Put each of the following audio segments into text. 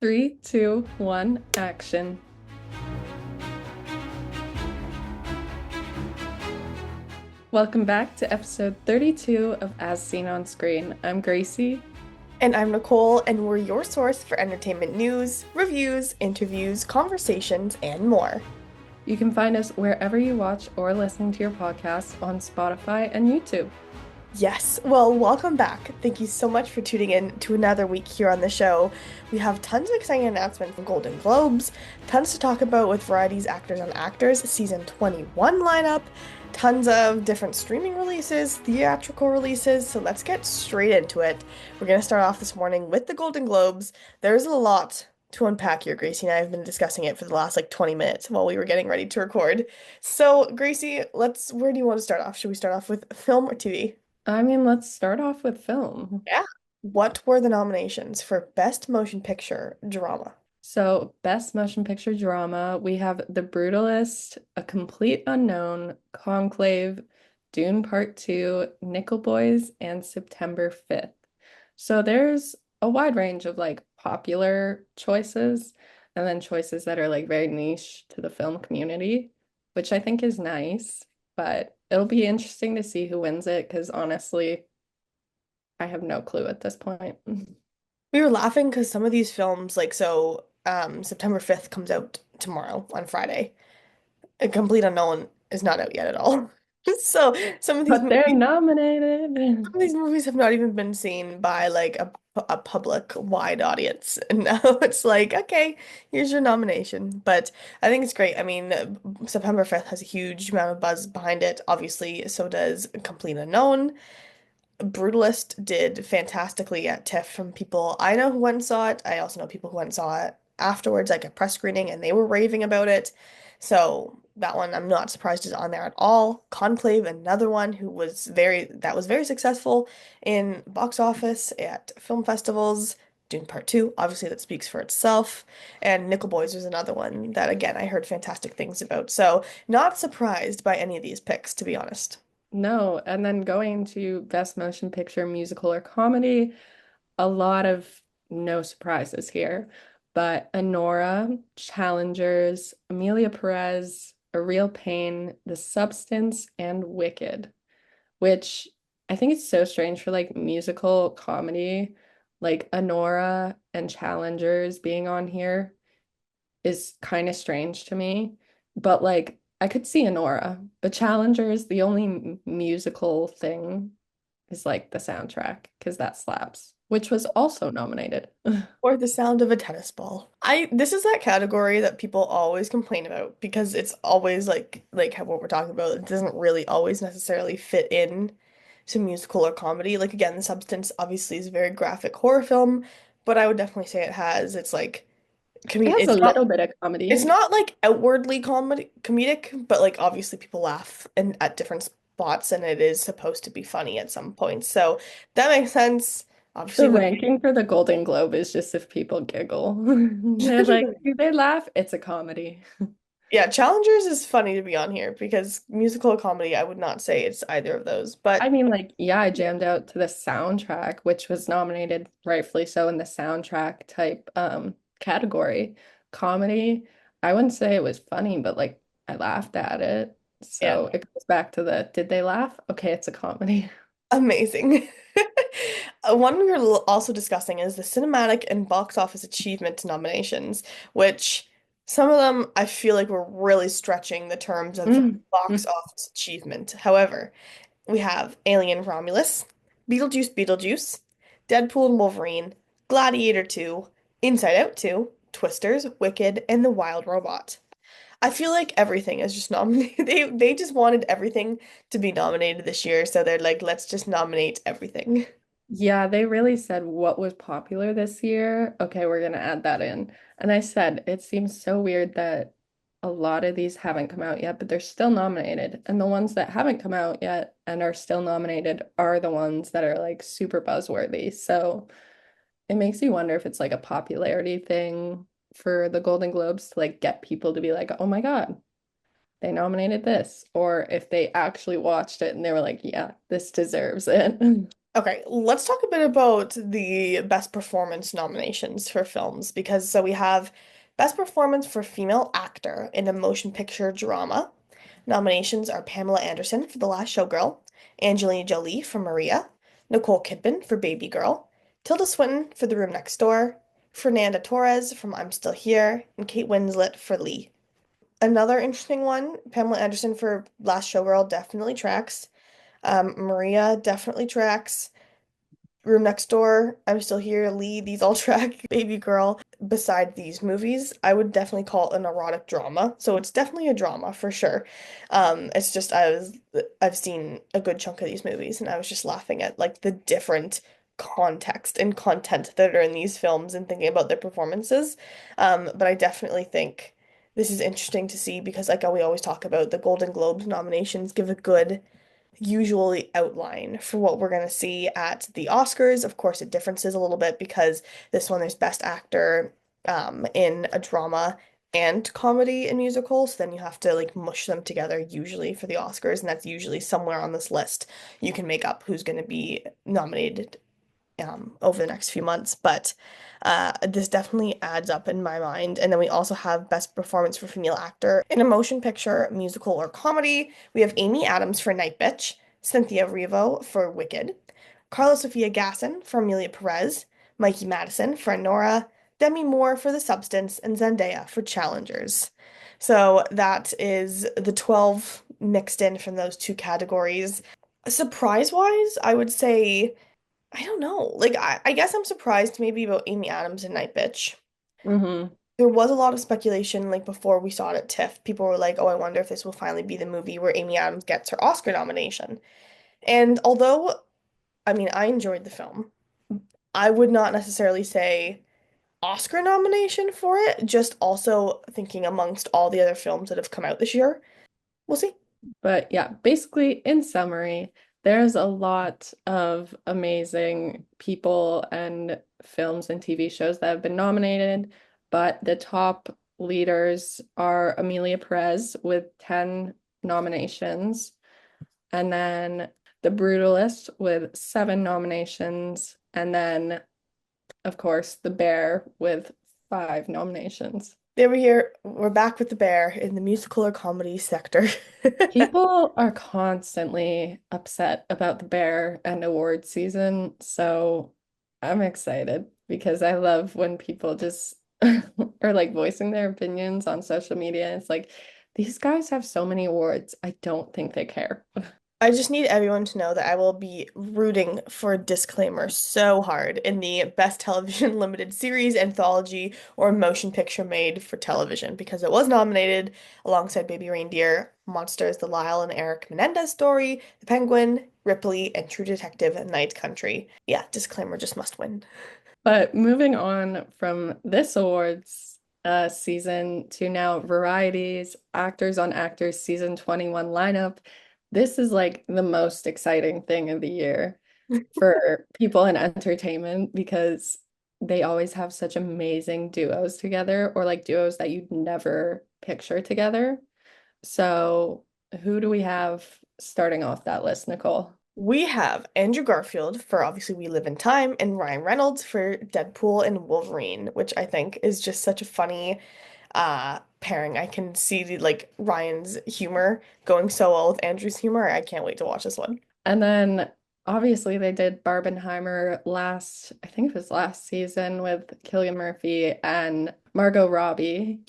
Three, two, one, action. Welcome back to episode 32 of As Seen on Screen. I'm Gracie. And I'm Nicole, and we're your source for entertainment news, reviews, interviews, conversations, and more. You can find us wherever you watch or listen to your podcasts on Spotify and YouTube. Yes, well, welcome back. Thank you so much for tuning in to another week here on the show. We have tons of exciting announcements from Golden Globes, tons to talk about with Variety's Actors on Actors season 21 lineup, tons of different streaming releases, theatrical releases. So let's get straight into it. We're going to start off this morning with the Golden Globes. There's a lot to unpack here. Gracie and I have been discussing it for the last 20 minutes while we were getting ready to record. So, Gracie, where do you want to start off? Should we start off with film or TV? Let's start off with film. Yeah. What were the nominations for Best Motion Picture Drama? So, Best Motion Picture Drama, we have The Brutalist, A Complete Unknown, Conclave, Dune Part 2, Nickel Boys, and September 5th. So, there's a wide range of popular choices and then choices that are very niche to the film community, which I think is nice, but it'll be interesting to see who wins it because honestly, I have no clue at this point. We were laughing because some of these films, September 5th comes out tomorrow on Friday. A Complete Unknown is not out yet at all. So some of these But they're movies, nominated. some of these movies have not even been seen by a public wide audience. And now it's like, okay, here's your nomination. But I think it's great. I mean, September 5th has a huge amount of buzz behind it. Obviously, so does Complete Unknown. Brutalist did fantastically at TIFF from people I know who went and saw it. I also know people who went and saw it afterwards, like a press screening, and they were raving about it. So that one I'm not surprised is on there at all. Conclave, another one that was very successful in box office at film festivals. Dune Part 2, obviously that speaks for itself. And Nickel Boys was another one that again I heard fantastic things about. So not surprised by any of these picks, to be honest. No, and then going to Best Motion Picture, Musical or Comedy, a lot of no surprises here. But Anora, Challengers, Amelia Perez, A Real Pain, The Substance, and Wicked, which I think it's so strange for musical comedy, like Anora and Challengers being on here is kind of strange to me. But I could see Anora, but Challengers, the only musical thing is the soundtrack because that slaps, which was also nominated. Or the sound of a tennis ball. This is that category that people always complain about because it's always what we're talking about. It doesn't really always necessarily fit in to musical or comedy. Like again, The Substance obviously is a very graphic horror film, but I would definitely say it has it's like It comedic has a little bit of it's comedy. not like outwardly comedic, but like obviously people laugh and at different spots and it is supposed to be funny at some points. So that makes sense. The Obviously with ranking for the Golden Globe is just if people giggle. They're like, do they laugh? It's a comedy. Yeah, Challengers is funny to be on here because musical comedy, I would not say it's either of those. I But mean, yeah, I jammed out to the soundtrack, which was nominated rightfully so in the soundtrack type category. Comedy, I wouldn't say it was funny, but I laughed at it. yeah, So it goes back to the did they laugh? Okay, it's a comedy. amazing. One we were also discussing is the cinematic and box office achievement nominations, which some of them I feel like we're really stretching the terms of Mm. box office achievement. However, we have Alien Romulus, Beetlejuice, Deadpool and Wolverine, Gladiator 2, Inside Out 2, Twisters, Wicked, and The Wild Robot. I feel like everything is just nominated. They just wanted everything to be nominated this year, so they're like, let's just nominate everything. Yeah, they really said what was popular this year. Okay, we're gonna add that in. And I said it seems so weird that a lot of these haven't come out yet, but they're still nominated. And the ones that haven't come out yet and are still nominated are the ones that are super buzzworthy. So it makes you wonder if it's a popularity thing for the Golden Globes to get people to be like, oh my God, they nominated this. Or if they actually watched it and they were like, yeah, this deserves it. Okay, let's talk a bit about the best performance nominations for films because so we have best performance for female actor in a motion picture drama. Nominations are Pamela Anderson for The Last Showgirl, Angelina Jolie for Maria, Nicole Kidman for Baby Girl, Tilda Swinton for The Room Next Door, Fernanda Torres from I'm Still Here, and Kate Winslet for Lee. Another interesting one, Pamela Anderson for Last Showgirl definitely tracks. Maria definitely tracks. Room Next Door, I'm Still Here, Lee, these all track Baby Girl. Beside these movies, I would definitely call it an erotic drama. So it's definitely a drama for sure. It's just I've seen a good chunk of these movies and I was just laughing at like the different context and content that are in these films and thinking about their performances. But I definitely think this is interesting to see because like we always talk about the Golden Globes nominations give a good usually outline for what we're going to see at the Oscars. Of course, it differences a little bit because this one there's Best Actor in a drama and comedy and musical. So then you have to like mush them together usually for the Oscars, and that's usually somewhere on this list. You can make up who's going to be nominated over the next few months, but this definitely adds up in my mind. And then we also have Best Performance for Female Actor in a Motion Picture, Musical, or Comedy. We have Amy Adams for Night Bitch, Cynthia Erivo for Wicked, Carla Sofia Gasson for Amelia Perez, Mikey Madison for Nora, Demi Moore for The Substance, and Zendaya for Challengers. So that is the 12 mixed in from those two categories. Surprise-wise, I would say I don't know. Like I guess I'm surprised maybe about Amy Adams and Night Bitch. Hmm. There was a lot of speculation like before we saw it at TIFF. People were like, "Oh, I wonder if this will finally be the movie where Amy Adams gets her Oscar nomination." And although I mean, I enjoyed the film, I would not necessarily say Oscar nomination for it, just also thinking amongst all the other films that have come out this year. We'll see. But yeah, basically, in summary, there's a lot of amazing people and films and TV shows that have been nominated, but the top leaders are Amelia Perez with 10 nominations, and then The Brutalist with 7 nominations, and then, of course, The Bear with 5 nominations. There we here. We're back with the bear in the musical or comedy sector. People are constantly upset about the Bear and award season, so I'm excited because I love when people just are like voicing their opinions on social media. It's like these guys have so many awards. I don't think they care. I just need everyone to know that I will be rooting for a disclaimer so hard in the Best Television Limited Series, Anthology, or Motion Picture Made for Television because it was nominated alongside Baby Reindeer, Monsters, The Lyle and Eric Menendez Story, The Penguin, Ripley, and True Detective Night Country. Yeah, disclaimer just must win. But moving on from this awards season to now varieties, actors on actors season 21 lineup. This is like the most exciting thing of the year for people in entertainment because they always have such amazing duos together or like duos that you'd never picture together. So, who do we have starting off that list, Nicole? We have Andrew Garfield for obviously We Live in Time and Ryan Reynolds for Deadpool and Wolverine, which I think is just such a funny pairing. I can see the like Ryan's humor going so well with Andrew's humor. I can't wait to watch this one. And then obviously they did Barbenheimer last, I think it was last season with Cillian Murphy and Margot Robbie.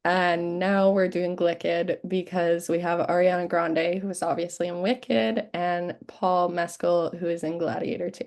And now we're doing Wicked because we have Ariana Grande, who is obviously in Wicked, and Paul Mescal, who is in Gladiator 2.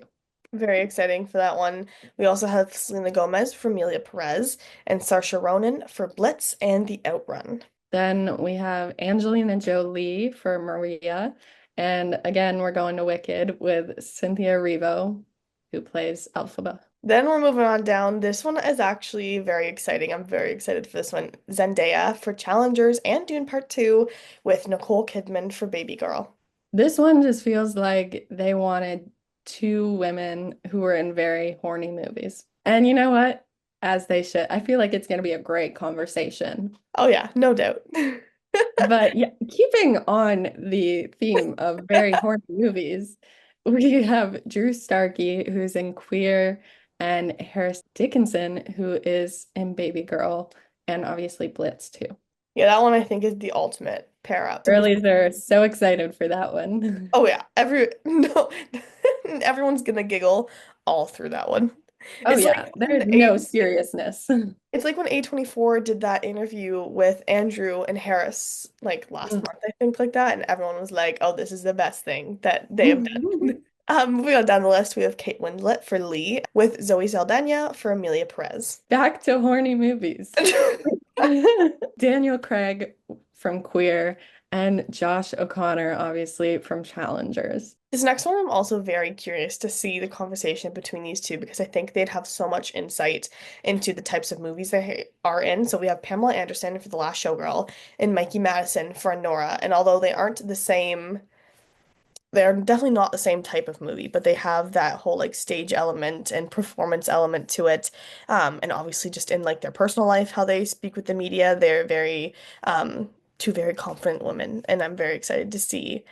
Very exciting for that one. We also have Selena Gomez for Amelia Perez and Saoirse Ronan for Blitz and The Outrun. Then we have Angelina Jolie for Maria. And again, we're going to Wicked with Cynthia Erivo, who plays Elphaba. Then we're moving on down. This one is actually very exciting. I'm very excited for this one. Zendaya for Challengers and Dune Part 2 with Nicole Kidman for Baby Girl. This one just feels like they wanted 2 women who were in very horny movies. And you know what? As they should. I feel like it's going to be a great conversation. Oh yeah, no doubt. But yeah, keeping on the theme of very horny movies, We have Drew Starkey, who's in Queer, and Harris Dickinson, who is in Baby Girl, and obviously Blitz too. Yeah, that one I think is the ultimate pair up. Girlies are so excited for that one. Oh yeah, no, everyone's gonna giggle all through that one. Oh It's yeah, like there's when no seriousness. it's like when A24 did that interview with Andrew and Harris like last month, I think, like that, and everyone was like, "Oh, this is the best thing that they have done." Moving on down the list, we have Kate Winslet for Lee, with Zoe Saldana for Amelia Perez. Back to horny movies. Daniel Craig from Queer and Josh O'Connor, obviously, from Challengers. This next one, I'm also very curious to see the conversation between these two because I think they'd have so much insight into the types of movies they are in. So we have Pamela Anderson for The Last Showgirl and Mikey Madison for Nora. And although they aren't the same, they're definitely not the same type of movie, but they have that whole like stage element and performance element to it. And obviously just in like their personal life, how they speak with the media, they're two very confident women, and I'm very excited to see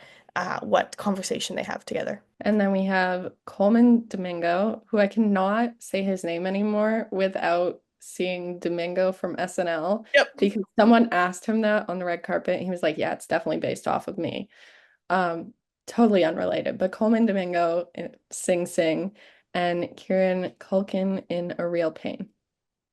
what conversation they have together. And then we have Coleman Domingo, who I cannot say his name anymore without seeing Domingo from SNL Yep. because someone asked him that on the red carpet. And he was like, yeah, it's definitely based off of me. Um, totally unrelated. But Coleman Domingo in Sing Sing and Kieran Culkin in A Real Pain.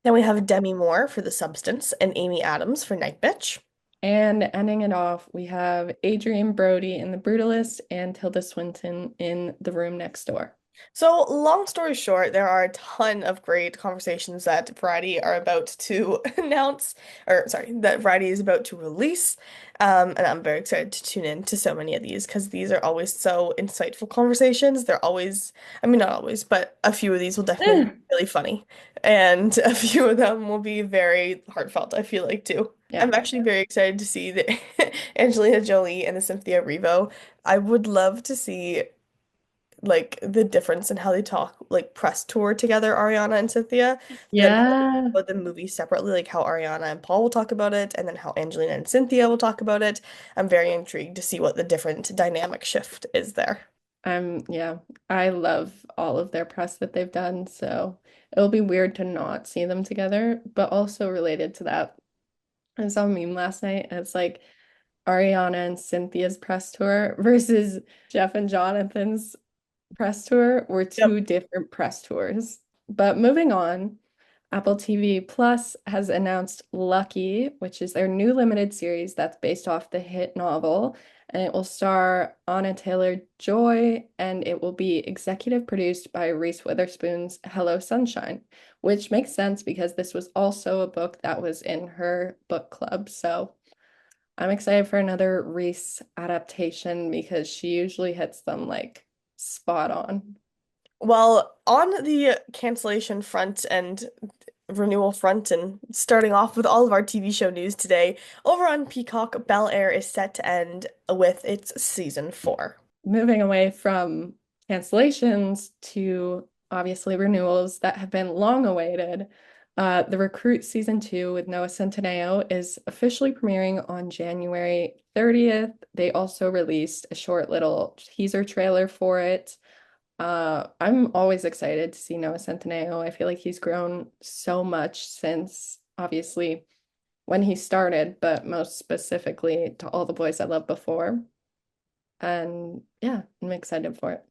Then we have Demi Moore for The Substance and Amy Adams for Night Bitch. And ending it off, we have Adrian Brody in The Brutalist and Tilda Swinton in The Room Next Door. So, long story short, there are a ton of great conversations that Variety are about to announce, or sorry, that Variety is about to release. And I'm very excited to tune in to so many of these because these are always so insightful conversations. They're always, I mean, not always, but a few of these will definitely be Eh, really funny. And a few of them will be very heartfelt, I feel like, too. yeah. I'm actually very excited to see the Angelina Jolie and the Cynthia Erivo. I would love to see like the difference in how they talk, like press tour together, Ariana and Cynthia, then how they talk Yeah. about the movie separately, like how Ariana and Paul will talk about it, and then how Angelina and Cynthia will talk about it. I'm very intrigued to see what the different dynamic shift is there. Yeah, I love all of their press that they've done, so it'll be weird to not see them together, but also related to that. I saw a meme last night, and it's like Ariana and Cynthia's press tour versus Jeff and Jonathan's press tour were Yep. two different press tours. But moving on, Apple TV Plus has announced Lucky, which is their new limited series that's based off the hit novel, and it will star Anna Taylor-Joy, and it will be executive produced by Reese Witherspoon's Hello Sunshine, which makes sense because this was also a book that was in her book club. So I'm excited for another Reese adaptation because she usually hits them like spot on. Well, on the cancellation front and renewal front, and starting off with all of our TV show news today, over on Peacock, Bel-Air is set to end with its season 4. Moving away from cancellations to obviously renewals that have been long awaited. The Recruit season 2 with Noah Centineo is officially premiering on January 30th. They also released a short little teaser trailer for it. I'm always excited to see Noah Centineo. I feel like he's grown so much since obviously when he started, but most specifically to All the Boys I Loved Before. And yeah, I'm excited for it.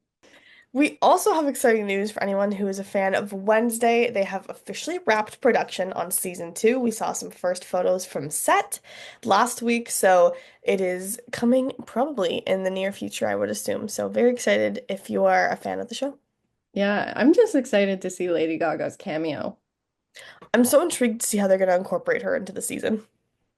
We also have exciting news for anyone who is a fan of Wednesday. They have officially wrapped production on season 2. We saw some first photos from set last week, so it is coming probably in the near future, I would assume. So very excited if you are a fan of the show. Yeah, I'm just excited to see Lady Gaga's cameo. I'm so intrigued to see how they're going to incorporate her into the season.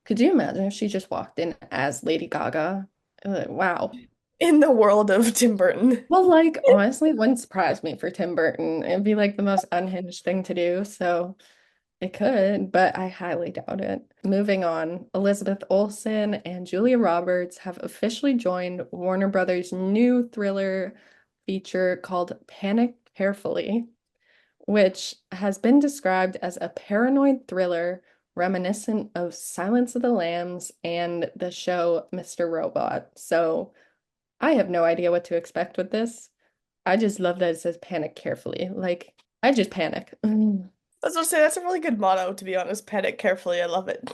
Could you imagine if she just walked in as Lady Gaga? Wow. In the world of Tim Burton. Well, like, honestly, it wouldn't surprise me for Tim Burton. It'd be like the most unhinged thing to do. So it could, but I highly doubt it. Moving on, Elizabeth Olsen and Julia Roberts have officially joined Warner Brothers' new thriller feature called Panic Carefully, which has been described as a paranoid thriller reminiscent of Silence of the Lambs and the show Mr. Robot. So I have no idea what to expect with this. I just love that it says panic carefully. Like, I just panic. I was gonna say that's a really good motto, to be honest. Panic carefully. I love it.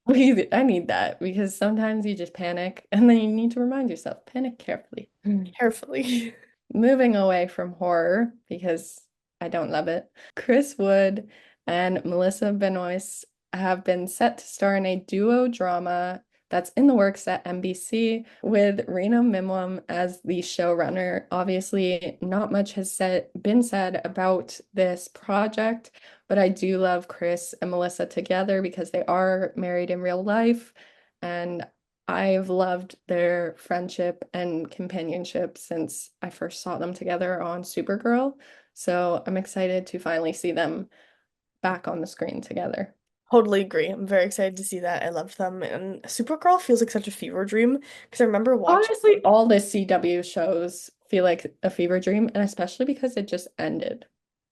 I need that because sometimes you just panic and then you need to remind yourself, panic carefully. Carefully. Moving away from horror because I don't love it. Chris Wood and Melissa Benoist have been set to star in a duo drama that's in the works at NBC with Rena Mimwam as the showrunner. Obviously, not much has been said about this project, but I do love Chris and Melissa together because they are married in real life. And I've loved their friendship and companionship since I first saw them together on Supergirl. So I'm excited to finally see them back on the screen together. Totally agree. I'm very excited to see that. I loved them. And Supergirl feels like such a fever dream because I remember watching. Honestly, all the CW shows feel like a fever dream, and especially because it just ended.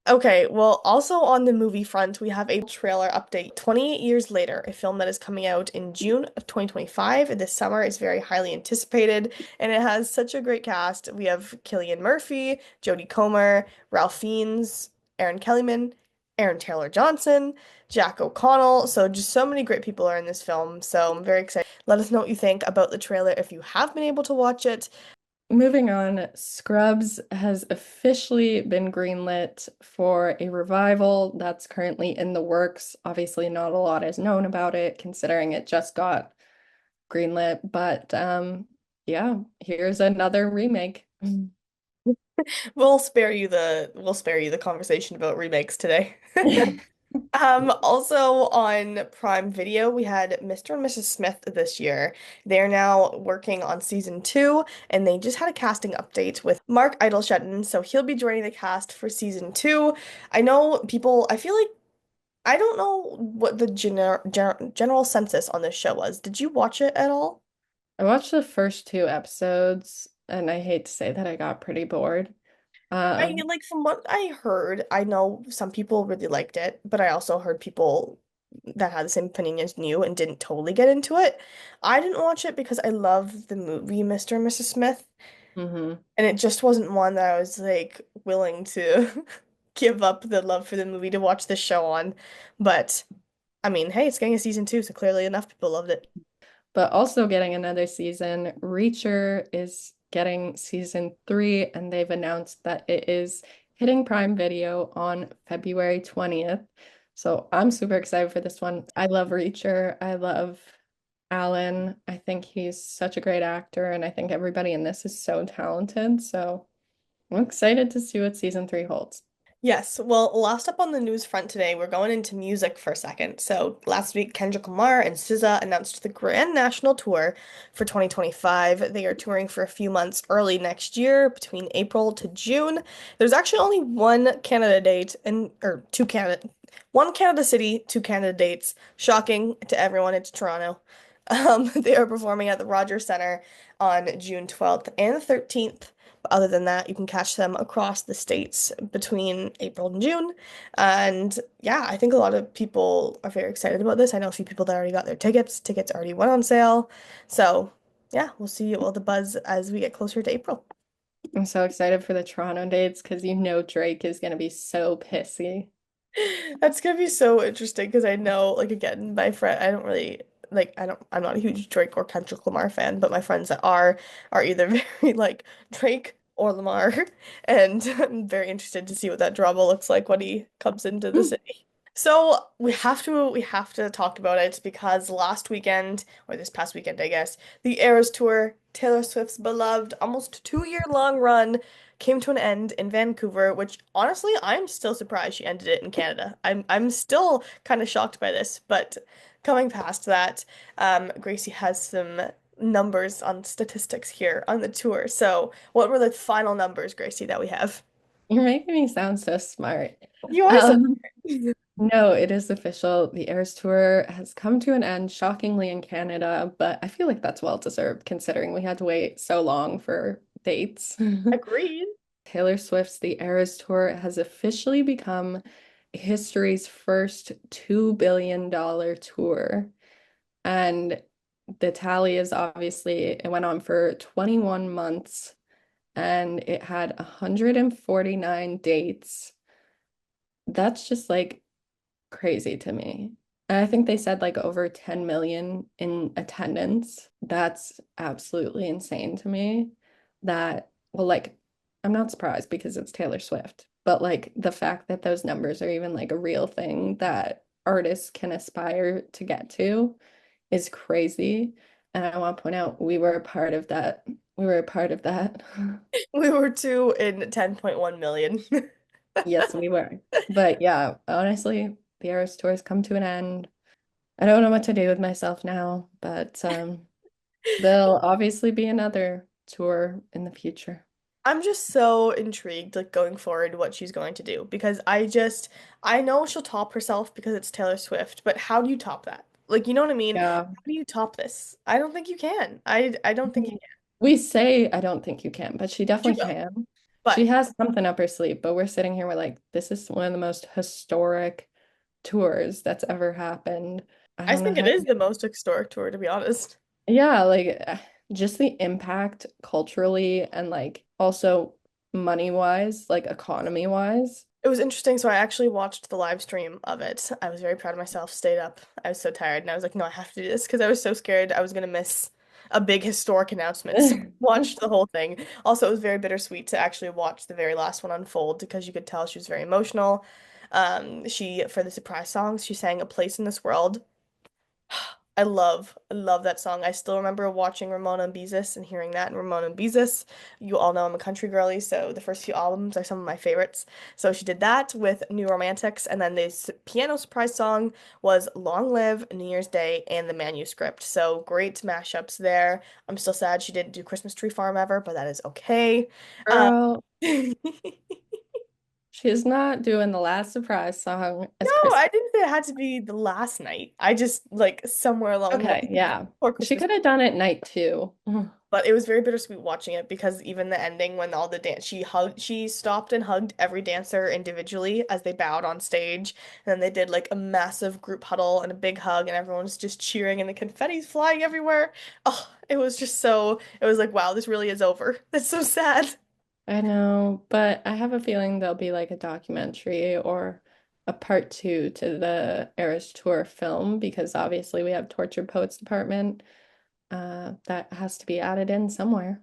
Okay, well, also on the movie front, we have a trailer update. 28 years later, a film that is coming out in June of 2025. This summer is very highly anticipated, and it has such a great cast. We have Cillian Murphy, Jodie Comer, Ralph Fiennes, Aaron Kellyman, Aaron Taylor Johnson, Jack O'Connell. So just so many great people are in this film. So I'm very excited. Let us know what you think about the trailer if you have been able to watch it. Moving on, Scrubs has officially been greenlit for a revival that's currently in the works. Obviously, not a lot is known about it, considering it just got greenlit. But yeah, here's another remake. We'll spare you the conversation about remakes today. Also on Prime Video, we had Mr. and Mrs. Smith this year. They're now working on season two, and they just had a casting update with Mark Idleshetten, so he'll be joining the cast for season two. I know people, I feel like I don't know what the general census on this show was. Did you watch it at all? I watched the first two episodes, and I hate to say that I got pretty bored. I Um, like from what I heard, I know some people really liked it, but I also heard people that had the same opinion as you and didn't totally get into it. I didn't watch it because I love the movie Mr. and Mrs. Smith, mhm. and it just wasn't one that I was like willing to give up the love for the movie to watch this show on. But I mean, hey, it's getting a season two, so clearly enough people loved it. But also getting another season. Reacher is getting season three, and they've announced that it is hitting Prime Video on February 20th. So I'm super excited for this one. I love Reacher. I love Alan. I think he's such a great actor, and I think everybody in this is so talented. So I'm excited to see what season three holds. Yes, well, last up on the news front today, we're going into music for a second. So last week, Kendrick Lamar and SZA announced the Grand National Tour for 2025. They are touring for a few months early next year, between April to June. There's actually only one Canada date and or two Canada, one Canada city, two Canada dates. Shocking to everyone, it's Toronto. They are performing at the Rogers Centre on June 12th and 13th. But other than that, you can catch them across the states between April and June. And yeah, I think a lot of people are very excited about this. I know a few people that already got their tickets. Tickets already went on sale. So yeah, we'll see all the buzz as we get closer to April. I'm so excited for the Toronto dates because you know Drake is going to be so pissy. That's gonna be so interesting because I know, like, again, my friend, I don't really like, I'm not a huge Drake or Kendrick Lamar fan, but my friends that are either very like Drake or Lamar, and I'm very interested to see what that drama looks like when he comes into the city. So we have to talk about it because last weekend, or this past weekend, I guess, the Eras Tour, Taylor Swift's beloved, almost 2 year long run came to an end in Vancouver, which honestly, I'm still surprised she ended it in Canada. I'm still kind of shocked by this, but coming past that, Gracie has some numbers on statistics here on the tour. So, what were the final numbers, Gracie, that we have? You're making me sound so smart. You are so. Um, no, it is official. The Eras Tour has come to an end, shockingly, in Canada, but I feel like that's well deserved considering we had to wait so long for dates. Agreed. Taylor Swift's The Eras Tour has officially become history's first $2 billion tour. And the tally is obviously, it went on for 21 months and it had 149 dates. That's just like crazy to me. And I think they said like over 10 million in attendance. That's absolutely insane to me. That, well, like, I'm not surprised because it's Taylor Swift, but like the fact that those numbers are even like a real thing that artists can aspire to get to is crazy. And I want to point out we were a part of that. We were a part of that. We were two in 10.1 million. Yes, we were. But yeah, honestly, the Eras tour has come to an end. I don't know what to do with myself now, but there'll obviously be another tour in the future. I'm just so intrigued, like going forward, what she's going to do because I know she'll top herself because it's Taylor Swift, but how do you top that? Like, you know what I mean? Yeah. How do you top this? I don't think you can. I don't think you can. We say I don't think you can, but she She definitely will. can. She But has something up her sleeve, but we're sitting here, we're like, this is one of the most historic tours that's ever happened. I I don't know think it how. is the most historic tour, to be honest. Yeah, like just the impact culturally and like also money wise, like economy wise. It was interesting. So I actually watched the live stream of it. I was very proud of myself, stayed up. I was so tired and I was like, no, I have to do this because I was so scared I was gonna miss a big historic announcement. So I watched the whole thing. Also, it was very bittersweet to actually watch the very last one unfold because you could tell she was very emotional. For the surprise songs, she sang A Place in This World. I love that song. I still remember watching Ramona and Beezus and hearing that. And Ramona and Beezus, you all know I'm a country girly, so the first few albums are some of my favorites. So she did that with New Romantics, and then this piano surprise song was Long Live, New Year's Day, and The Manuscript. So great mashups there. I'm still sad she didn't do Christmas Tree Farm ever, but that is okay. Um, Girl, she's not doing the last surprise song No, as Chris. I didn't say it had to be the last night. I just like somewhere along the Okay, way yeah. for She Christmas. could have done it night two. But it was very bittersweet watching it because even the ending when all the dance she stopped and hugged every dancer individually as they bowed on stage. And then they did like a massive group huddle and a big hug and everyone was just cheering and the confetti's flying everywhere. Oh, it was like, wow, this really is over. That's so sad. I know, but I have a feeling there'll be like a documentary or a part two to the Eras Tour film because obviously we have Tortured Poets Department. That has to be added in somewhere.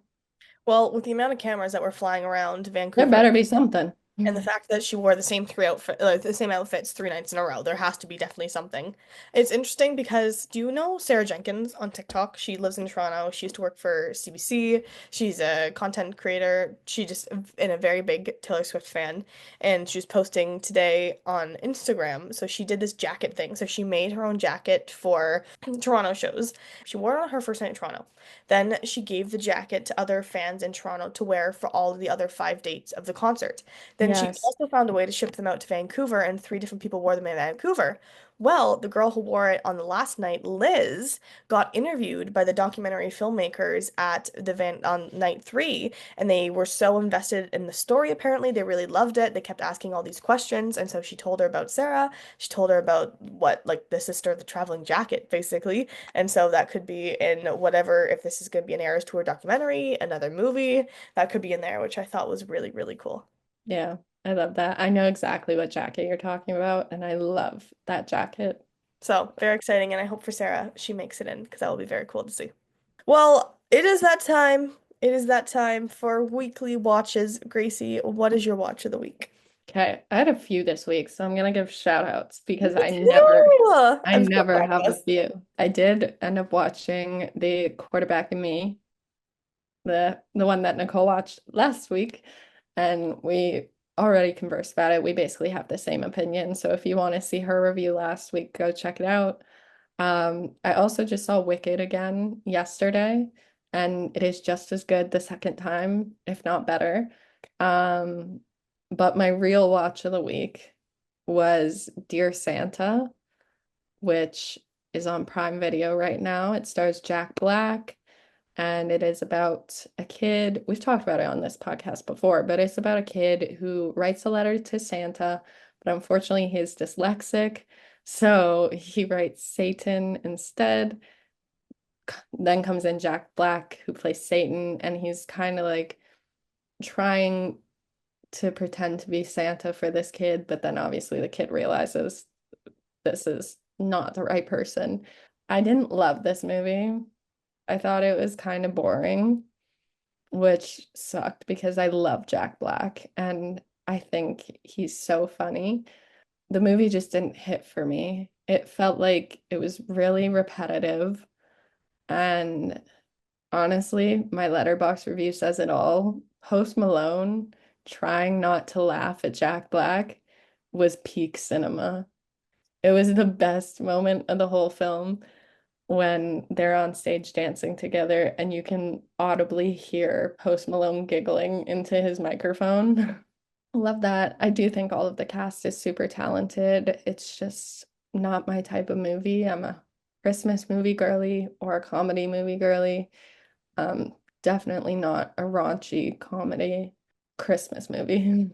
Well, with the amount of cameras that were flying around There Vancouver better be something. and the fact that she wore the same the same outfits 3 nights in a row, there has to be definitely something. It's interesting because do you know Sarah Jenkins on TikTok? She lives in Toronto. She used to work for CBC. She's a content creator. She just in a very big Taylor Swift fan, and she was posting today on Instagram. So she did this jacket thing. So she made her own jacket for Toronto shows. She wore it on her first night in Toronto. Then she gave the jacket to other fans in Toronto to wear for all of the other 5 dates of the concert. Then she Yes. also found a way to ship them out to Vancouver, and 3 different people wore them in Vancouver. Well, the girl who wore it on the last night, Liz, got interviewed by the documentary filmmakers at the Van on night 3, and they were so invested in the story. Apparently, they really loved it. They kept asking all these questions, and so she told her about Sarah. She told her about what, like the sister of the traveling jacket, basically. And so that could be in whatever, if this is going to be an Eras Tour documentary, another movie, that could be in there, which I thought was really, really cool. Yeah, I love that. I know exactly what jacket you're talking about, and I love that jacket. So very exciting, and I hope for Sarah she makes it in because that will be very cool to see. Well, it is that time. It is that time for weekly watches. Gracie, what is your watch of the week? Okay, I had a few this week, so I'm gonna give shout outs Me because too. I I'm so never proud have of a us. few. I did end up watching The Quarterback and Me, the one that Nicole watched last week, and we already conversed about it. We basically have the same opinion. So if you want to see her review last week, go check it out. I also just saw Wicked again yesterday, and it is just as good the second time, if not better. Um, but my real watch of the week was Dear Santa, which is on Prime Video right now. It stars Jack Black, and it is about a kid. We've talked about it on this podcast before, but it's about a kid who writes a letter to Santa, but unfortunately he's dyslexic. So he writes Satan instead. Then comes in Jack Black, who plays Satan, and he's kind of like trying to pretend to be Santa for this kid, but then obviously the kid realizes this is not the right person. I didn't love this movie. I thought it was kind of boring, which sucked because I love Jack Black and I think he's so funny. The movie just didn't hit for me. It felt like it was really repetitive. And honestly, my Letterboxd review says it all. Post Malone trying not to laugh at Jack Black was peak cinema. It was the best moment of the whole film when they're on stage dancing together and you can audibly hear Post Malone giggling into his microphone. Love that. I do think all of the cast is super talented. It's just not my type of movie. I'm a Christmas movie girly or a comedy movie girly. Um, Definitely not a raunchy comedy Christmas movie.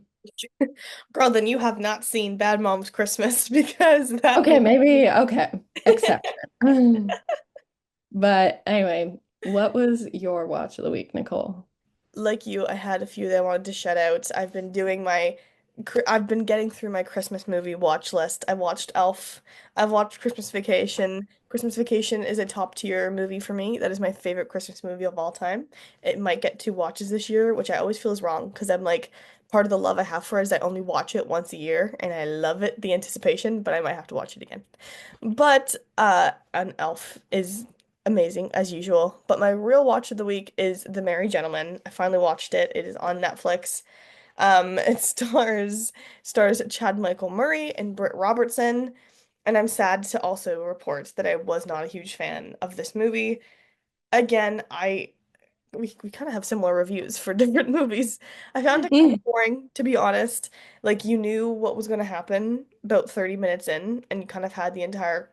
Girl, then you have not seen Bad Moms Christmas because that Okay, movie. maybe, okay, accept it. But anyway, what was your watch of the week, Nicole? Like you, I had a few that I wanted to shout out. I've been getting through my Christmas movie watch list. I watched Elf. I've watched Christmas Vacation. Christmas Vacation is a top tier movie for me. That is my favorite Christmas movie of all time. It might get two watches this year, which I always feel is wrong because I'm like, part of the love I have for it is I only watch it once a year and I love it, the anticipation, but I might have to watch it again. But an Elf is amazing as usual. But my real watch of the week is The Merry Gentleman. I finally watched it. It is on Netflix. It stars Chad Michael Murray and Britt Robertson. And I'm sad to also report that I was not a huge fan of this movie. Again, we kind of have similar reviews for different movies. I found it kind of boring, to be honest. Like you knew what was going to happen about 30 minutes in, and you kind of had the entire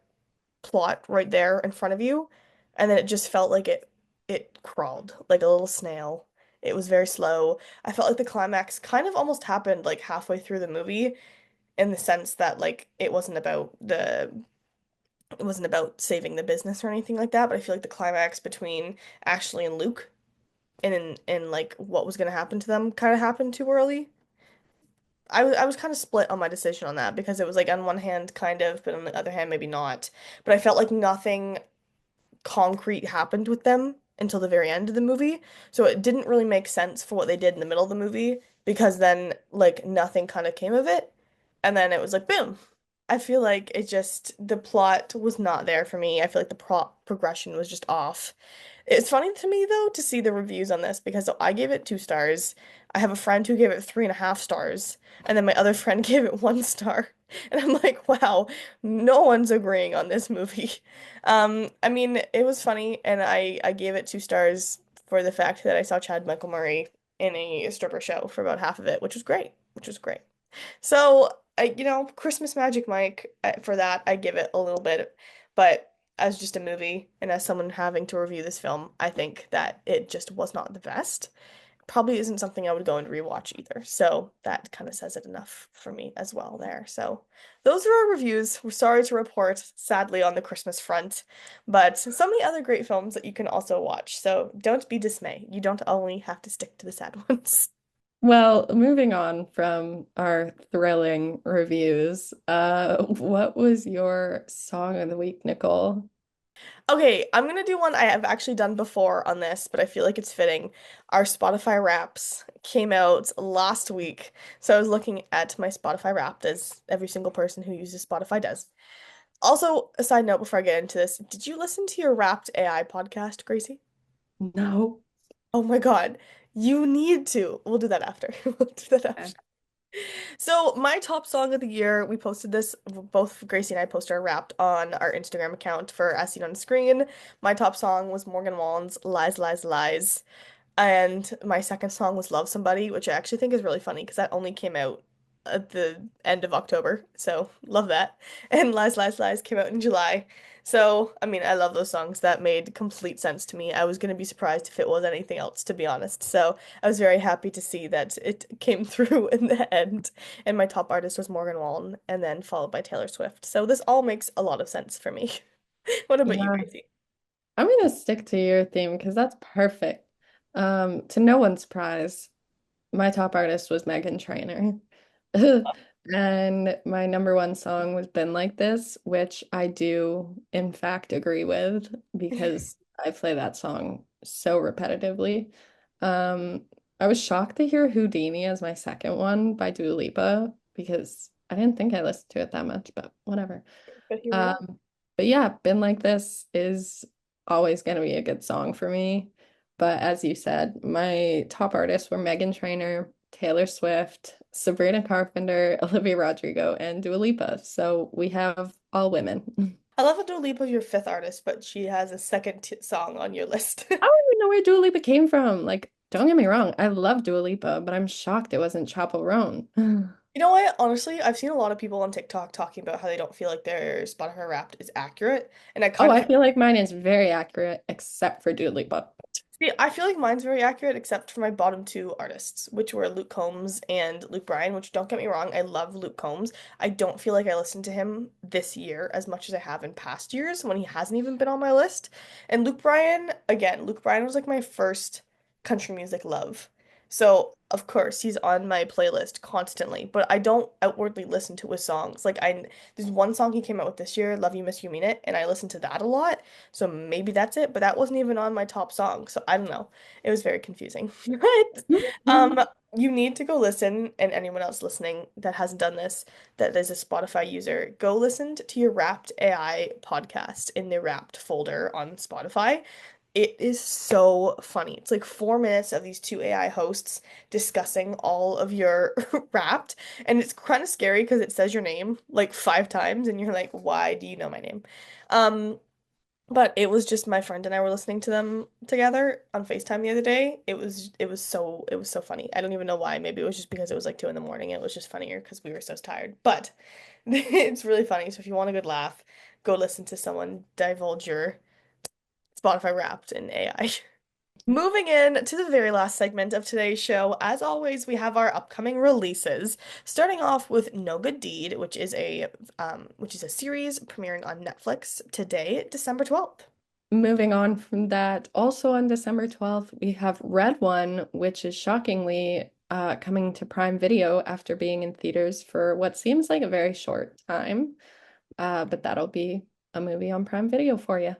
plot right there in front of you, and then it just felt like it crawled like a little snail. It was very slow. I felt like the climax kind of almost happened like halfway through the movie in the sense that like it wasn't about saving the business or anything like that, but I feel like the climax between Ashley and Luke and in like what was going to happen to them kind of happened too early. I was kind of split on my decision on that because it was like on one hand kind of, but on the other hand maybe not. But I felt like nothing concrete happened with them until the very end of the movie. So it didn't really make sense for what they did in the middle of the movie because then like nothing kind of came of it. And then it was like boom. I feel like it just the plot was not there for me. I feel like the progression was just off. It's funny to me though to see the reviews on this because I gave it 2 stars. I have a friend who gave it 3.5 stars, and then my other friend gave it 1 star. And I'm like, wow, no one's agreeing on this movie. I mean, it was funny, and I gave it 2 stars for the fact that I saw Chad Michael Murray in a stripper show for about half of it, which was great, which was great. So, Christmas Magic Mike, for that, I give it a little bit, but as just a movie and as someone having to review this film, I think that it just was not the best. Probably isn't something I would go and rewatch either. So that kind of says it enough for me as well there. So those are our reviews. We're sorry to report, sadly, on the Christmas front, but so many other great films that you can also watch. So don't be dismayed. You don't only have to stick to the sad ones. Well, moving on from our thrilling reviews, what was your song of the week, Nicole? Okay, I'm gonna do one I have actually done before on this, but I feel like it's fitting. Our Spotify Wraps came out last week, so I was looking at my Spotify Wrapped as every single person who uses Spotify does. Also, a side note before I get into this, did you listen to your Wrapped AI podcast, Gracie? No. Oh my God, you need to. We'll do that after. We'll do that Okay. after. So my top song of the year, we posted this, both Gracie and I posted our Wrapped on our Instagram account for As Seen on Screen. My top song was Morgan Wallen's Lies, Lies, Lies. And my second song was Love Somebody, which I actually think is really funny because that only came out at the end of October. So love that. And Lies, Lies, Lies came out in July. So, I mean, I love those songs. That made complete sense to me. I was going to be surprised if it was anything else, to be honest. So I was very happy to see that it came through in the end. And my top artist was Morgan Wallen, and then followed by Taylor Swift. So this all makes a lot of sense for me. What about you, Yeah, Gracie? I'm gonna stick to your theme because that's perfect. To no one's surprise. My top artist was Megan Trainor. And my number one song was Been Like This, which I do in fact agree with because I play that song so repetitively. Um, I was shocked to hear Houdini as my second one by Dua Lipa because I didn't think I listened to it that much, but whatever. But here we are. Um, but yeah, Been Like This is always going to be a good song for me. But as you said, my top artists were Meghan Trainor, Taylor Swift, Sabrina Carpenter, Olivia Rodrigo, and Dua Lipa. So we have all women. I love that Dua Lipa is your fifth artist, but she has a second t song on your list. I don't even know where Dua Lipa came from. Like, don't get me wrong, I love Dua Lipa, but I'm shocked it wasn't Chappell Roan. You know what? Honestly, I've seen a lot of people on TikTok talking about how they don't feel like their Spotify Wrapped is accurate, and I Oh, kind of I feel like mine is very accurate, except for Dua Lipa. see. I feel like mine's very accurate, except for my bottom two artists, which were Luke Combs and Luke Bryan. Which don't get me wrong, I love Luke Combs. I don't feel like I listened to him this year as much as I have in past years when he hasn't even been on my list. And Luke Bryan, again, Luke Bryan was like my first country music love. So, of course, he's on my playlist constantly, but I don't outwardly listen to his songs. There's one song he came out with this year, Love You, Miss You, Mean It, and I listen to that a lot. So maybe that's it, but that wasn't even on my top song. So I don't know. It was very confusing. But um, you need to go listen, and anyone else listening that hasn't done this, that is a Spotify user, go listen to your Wrapped AI podcast in the Wrapped folder on Spotify. It is so funny. It's like 4 minutes of these two AI hosts discussing all of your Wrapped, and it's kind of scary because it says your name like 5 times, and you're like, why do you know my name? Um, but it was just my friend and I were listening to them together on FaceTime the other day. It was so funny. I don't even know why. Maybe it was just because it was like 2 in the morning. It was just funnier because we were so tired. But it's really funny. So if you want a good laugh, go listen to someone divulge your Spotify Wrapped in AI. Moving in to the very last segment of today's show, as always, we have our upcoming releases. Starting off with No Good Deed, which is a series premiering on Netflix today, December 12th. Moving on from that, also on December 12th, we have Red One, which is shockingly coming to Prime Video after being in theaters for what seems like a very short time. But that'll be a movie on Prime Video for you.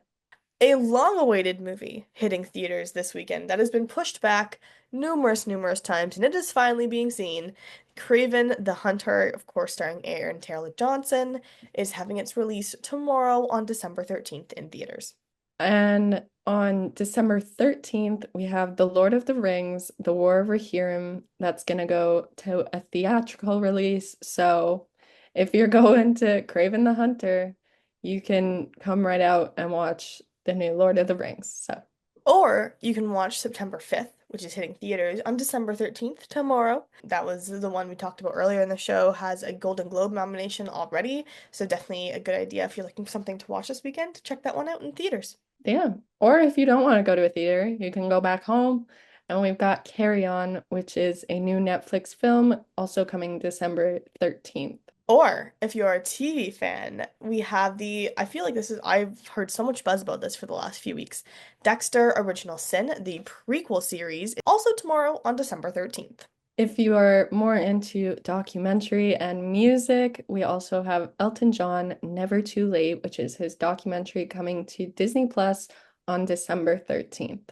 A long-awaited movie hitting theaters this weekend that has been pushed back numerous times, and it is finally being seen. Craven the Hunter, of course, starring Aaron Taylor Johnson, is having its release tomorrow on December 13th in theaters. And on December 13th, we have The Lord of the Rings, The War of Rohirrim, that's going to go to a theatrical release. So if you're going to Craven the Hunter, you can come right out and watch the new Lord of the Rings. So Or you can watch September 5th, which is hitting theaters on December 13th, tomorrow. That was the one we talked about earlier in the show, has a Golden Globe nomination already. So definitely a good idea if you're looking for something to watch this weekend, to check that one out in theaters. yeah. Or if you don't want to go to a theater, you can go back home. And we've got Carry On, which is a new Netflix film, also coming December 13th. Or if you're a TV fan, we have I feel like I've heard so much buzz about this for the last few weeks. Dexter Original Sin, the prequel series, also tomorrow on December 13th. If you are more into documentary and music, we also have Elton John, Never Too Late, which is his documentary coming to Disney Plus on December 13th.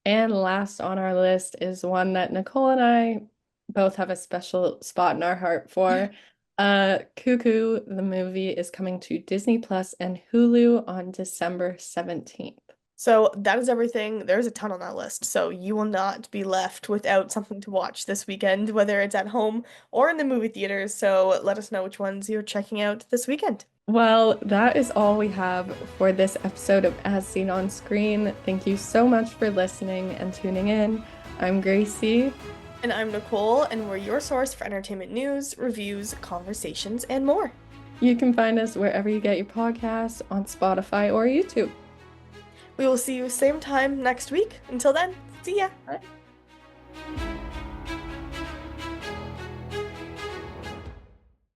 And last on our list is one that Nicole and I both have a special spot in our heart for. Cuckoo, the movie, is coming to Disney Plus and Hulu on December 17th. So that is everything. There's a ton on that list. So you will not be left without something to watch this weekend, whether it's at home or in the movie theaters. So let us know which ones you're checking out this weekend. Well, that is all we have for this episode of As Seen on Screen. Thank you so much for listening and tuning in. I'm Gracie. And I'm Nicole, and we're your source for entertainment news, reviews, conversations, and more. You can find us wherever you get your podcasts, on Spotify or YouTube. We will see you same time next week. Until then, see ya. Bye.